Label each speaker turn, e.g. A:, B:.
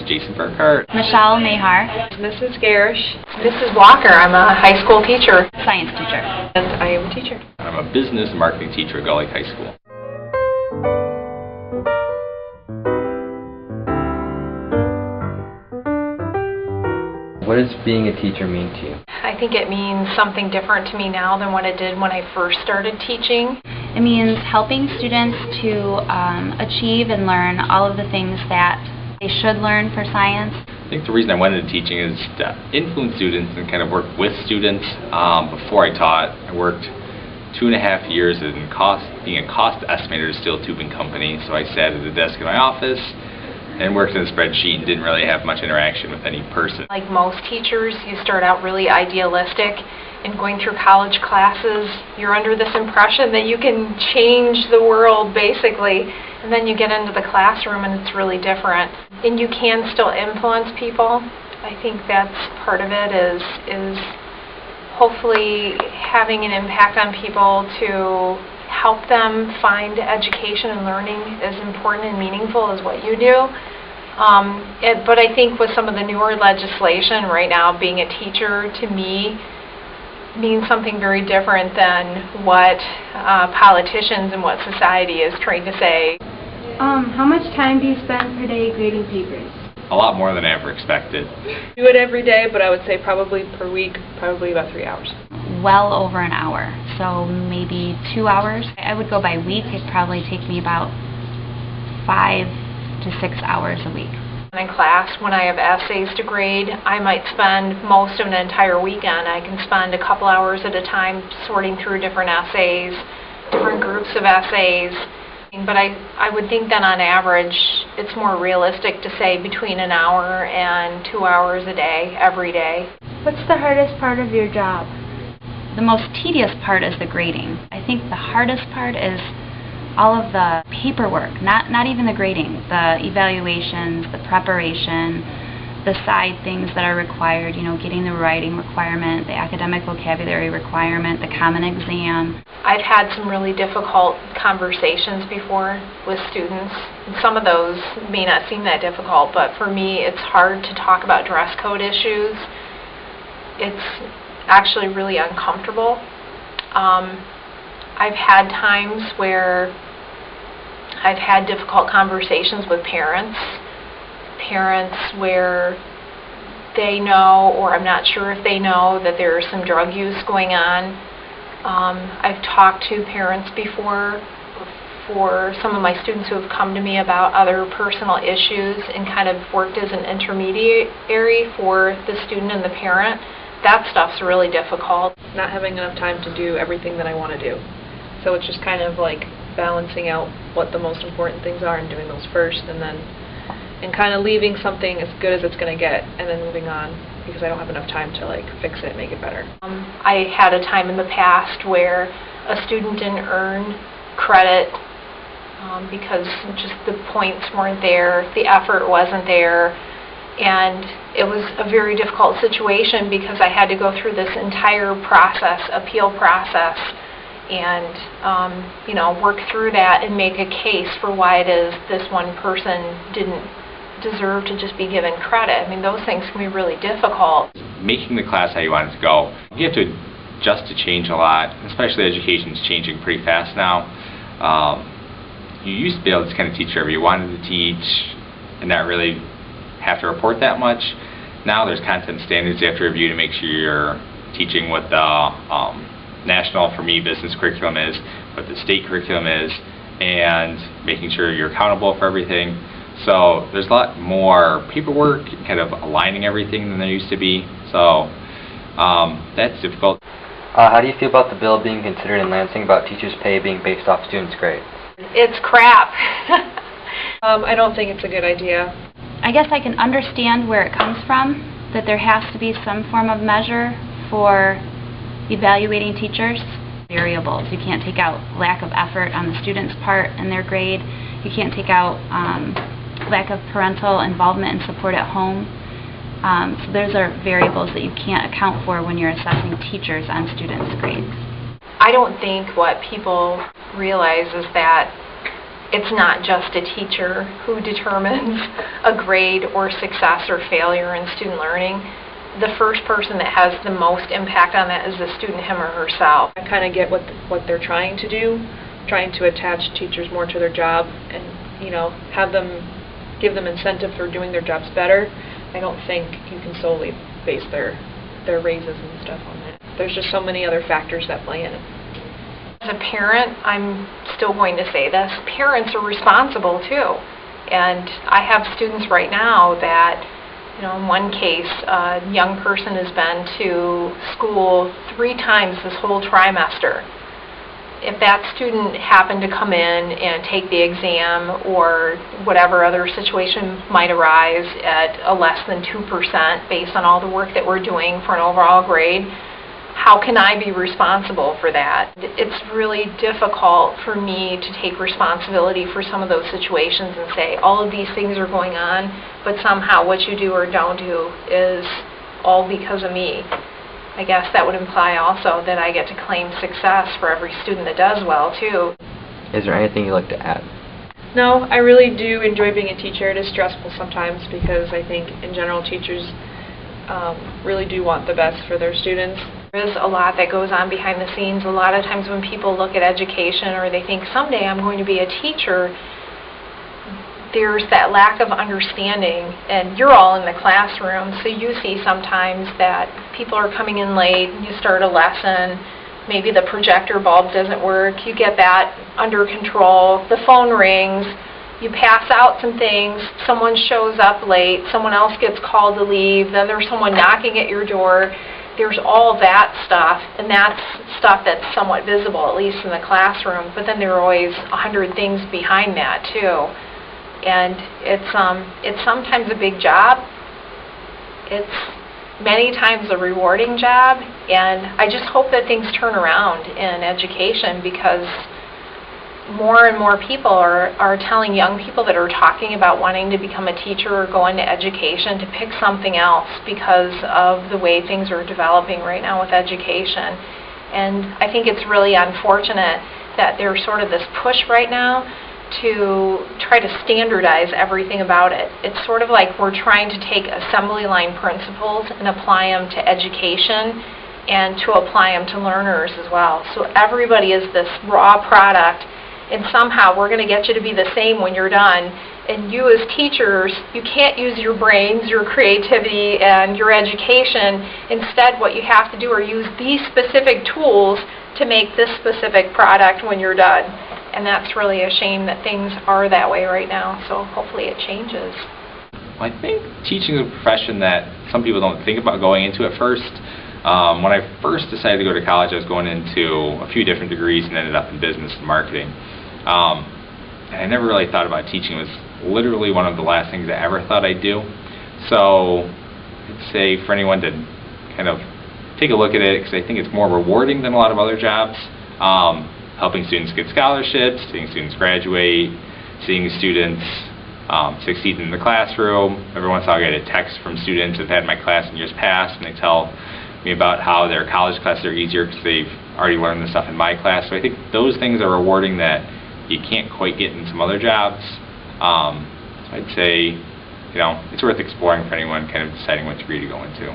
A: Jason Burkhart.
B: Michelle Mahar.
C: Mrs. Garish. Mrs. Walker. I'm a high school teacher.
B: Science teacher.
C: And I am a teacher.
A: I'm a business and marketing teacher at Gull Lake High School.
D: What does being a teacher mean to you?
C: I think it means something different to me now than what it did when I first started teaching.
B: It means helping students to achieve and learn all of the things that they should learn for science.
A: I think the reason I went into teaching is to influence students and kind of work with students. Before I taught, I worked 2.5 years in being a cost estimator at a steel tubing company. So I sat at a desk in my office and worked in a spreadsheet and didn't really have much interaction with any person.
C: Like most teachers, you start out really idealistic, and going through college classes, you're under this impression that you can change the world, basically, and then you get into the classroom and it's really different. And you can still influence people. I think that's part of it, is hopefully having an impact on people to help them find education and learning as important and meaningful as what you do. But I think with some of the newer legislation right now, being a teacher to me means something very different than what politicians and what society is trying to say.
E: How much time do you spend per day grading papers?
A: A lot more than I ever expected.
F: Do it every day, but I would say probably per week, probably about 3 hours.
B: Well over an hour, so maybe 2 hours. I would go by week. It'd probably take me about 5 to 6 hours a week.
C: In class, when I have essays to grade, I might spend most of an entire weekend. I can spend a couple hours at a time sorting through different essays, different groups of essays. But I would think that on average, it's more realistic to say between an hour and 2 hours a day, every day.
E: What's the hardest part of your job?
B: The most tedious part is the grading. I think the hardest part is all of the paperwork, not even the grading, the evaluations, the preparation, the side things that are required, getting the writing requirement, the academic vocabulary requirement, the common exam.
C: I've had some really difficult conversations before with students. And some of those may not seem that difficult, but for me it's hard to talk about dress code issues. It's actually really uncomfortable. I've had times where I've had difficult conversations with parents where they know, or I'm not sure if they know, that there's some drug use going on. I've talked to parents before for some of my students who have come to me about other personal issues and kind of worked as an intermediary for the student and the parent. That stuff's really difficult.
F: Not having enough time to do everything that I want to do. So it's just kind of like balancing out what the most important things are and doing those first, and kind of leaving something as good as it's going to get and then moving on, because I don't have enough time to fix it and make it better.
C: I had a time in the past where a student didn't earn credit because just the points weren't there, the effort wasn't there, and it was a very difficult situation because I had to go through this entire process, appeal process, and work through that and make a case for why it is this one person didn't deserve to just be given credit. I mean, those things can be really difficult.
A: Making the class how you want it to go, you have to adjust to change a lot, especially education is changing pretty fast now. You used to be able to just kind of teach whatever you wanted to teach and not really have to report that much. Now there's content standards you have to review to make sure you're teaching what the national, for me, business curriculum is, what the state curriculum is, and making sure you're accountable for everything. So there's a lot more paperwork, kind of aligning everything than there used to be. So that's difficult.
D: How do you feel about the bill being considered in Lansing about teachers' pay being based off students' grades?
C: It's crap.
F: I don't think it's a good idea.
B: I guess I can understand where it comes from, that there has to be some form of measure for evaluating teachers. Variables. You can't take out lack of effort on the student's part in their grade. You can't take out lack of parental involvement and support at home. So those are variables that you can't account for when you're assessing teachers on students' grades.
C: I don't think what people realize is that it's not just a teacher who determines a grade or success or failure in student learning. The first person that has the most impact on that is the student, him or herself.
F: I kind of get what they're trying to do, trying to attach teachers more to their job and, have them, give them incentive for doing their jobs better. I don't think you can solely base their raises and stuff on that. There's just so many other factors that play in it.
C: As a parent, I'm still going to say this, parents are responsible too. And I have students right now that, in one case, a young person has been to school 3 times this whole trimester. If that student happened to come in and take the exam or whatever other situation might arise at a less than 2% based on all the work that we're doing for an overall grade, how can I be responsible for that? It's really difficult for me to take responsibility for some of those situations and say all of these things are going on, but somehow what you do or don't do is all because of me. I guess that would imply also that I get to claim success for every student that does well, too.
D: Is there anything you'd like to add?
F: No, I really do enjoy being a teacher. It is stressful sometimes because I think, in general, teachers really do want the best for their students.
C: There is a lot that goes on behind the scenes. A lot of times when people look at education or they think someday I'm going to be a teacher, there's that lack of understanding, and you're all in the classroom, so you see sometimes that people are coming in late, you start a lesson, maybe the projector bulb doesn't work, you get that under control, the phone rings, you pass out some things, someone shows up late, someone else gets called to leave, then there's someone knocking at your door. There's all that stuff, and that's stuff that's somewhat visible, at least in the classroom, but then there are always 100 things behind that, too. And it's sometimes a big job. It's many times a rewarding job, and I just hope that things turn around in education, because more and more people are telling young people that are talking about wanting to become a teacher or go into education to pick something else because of the way things are developing right now with education. And I think it's really unfortunate that there's sort of this push right now to try to standardize everything about it. It's sort of like we're trying to take assembly line principles and apply them to education and to apply them to learners as well. So everybody is this raw product, and somehow we're going to get you to be the same when you're done. And you as teachers, you can't use your brains, your creativity, and your education. Instead, what you have to do are use these specific tools to make this specific product when you're done. And that's really a shame that things are that way right now, so hopefully it changes.
A: I think teaching is a profession that some people don't think about going into at first. When I first decided to go to college, I was going into a few different degrees and ended up in business and marketing. And I never really thought about teaching. It was literally one of the last things I ever thought I'd do. So I'd say for anyone to kind of take a look at it, because I think it's more rewarding than a lot of other jobs. Helping students get scholarships, seeing students graduate, seeing students succeed in the classroom. Every once in a while I get a text from students who've had my class in years past, and they tell me about how their college classes are easier because they've already learned the stuff in my class. So I think those things are rewarding that you can't quite get in some other jobs. So I'd say, it's worth exploring for anyone kind of deciding what degree to go into.